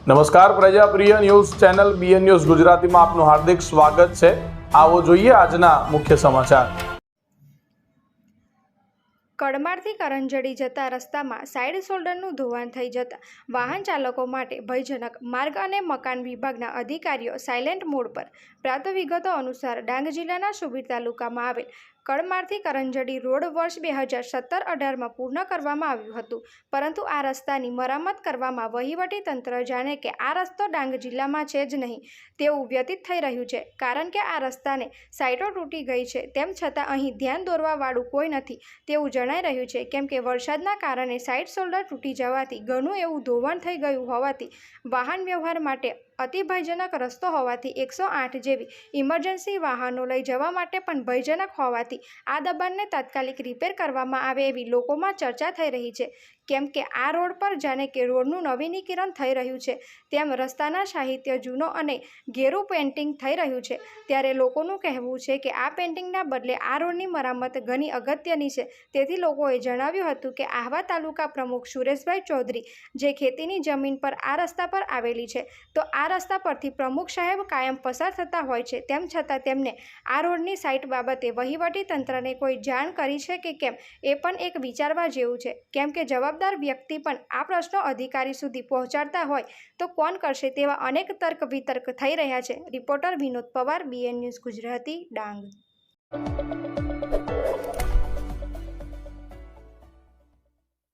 નમસ્કાર પ્રજાપ્રિય news channel BN news ગુજરાતીમાં આપનું હાર્દિક સ્વાગત છે। આવો જોઈએ આજના મુખ્ય સમાચાર। કડમારથી કરંજડી જતા રસ્તામાં સાઇડ શોલ્ડરનું ધોવાણ થઈ જતા વાહન ચાલકો માટે ભયજનક। માર્ગ અને મકાન વિભાગના અધિકારીઓ સાયલેન્ટ મોડ પર। પ્રાપ્ત વિગતો અનુસાર ડાંગ જિલ્લાના સુબીર તાલુકામાં આવેલ કડમારથી કરંજડી રોડ વર્ષ 2017-18માં પૂર્ણ કરવામાં આવ્યું હતું, પરંતુ આ રસ્તાની મરામત કરવામાં વહીવટી તંત્ર જાણે કે આ રસ્તો ડાંગ જિલ્લામાં છે જ નહીં તેવું વ્યતીત થઈ રહ્યું છે, કારણ કે આ રસ્તાને સાઇટો તૂટી ગઈ છે તેમ છતાં અહીં ધ્યાન દોરવાવાળું કોઈ નથી તેવું જણાઈ રહ્યું છે, કેમ કે વરસાદના કારણે સાઇડ શોલ્ડર તૂટી જવાથી ઘણું એવું ધોવાણ થઈ ગયું હોવાથી વાહન વ્યવહાર માટે અતિ ભયજનક રસ્તો હોવાથી 108 જેવી ઇમરજન્સી વાહનો લઈ જવા માટે પણ ભયજનક હોવાથી આ દબાણને તાત્કાલિક રિપેર કરવામાં આવે એવી લોકોમાં ચર્ચા થઈ રહી છે, કેમ કે આ રોડ પર જાણે કે રોડનું નવીનીકરણ થઈ રહ્યું છે તેમ રસ્તાના સાહિત્ય જૂનો અને ઘેરું પેન્ટિંગ થઈ રહ્યું છે। ત્યારે લોકોનું કહેવું છે કે આ પેન્ટિંગના બદલે આ રોડની મરામત ઘણી અગત્યની છે। તેથી લોકોએ જણાવ્યું હતું કે આહવા તાલુકા પ્રમુખ સુરેશભાઈ ચૌધરી જે ખેતીની જમીન પર આ રસ્તા પર આવેલી છે, તો આ રસ્તા પરથી પ્રમુખ સાહેબ કાયમ પસાર થતા હોય છે, તેમ છતાં તેમને આ રોડની સાઇટ બાબતે વહીવટી તંત્રને કોઈ જાણ કરી છે કે કેમ એ પણ એક વિચારવા જેવું છે, કેમ કે જવાબદાર વ્યક્તિ પણ આ પ્રશ્નો અધિકારી સુધી પહોંચાડતા હોય તો કોણ કરશે તેવા અનેક તર્ક વિતર્ક થઈ રહ્યા છે। Reporter Vinod Pawar, BN news Gujarati, Dang.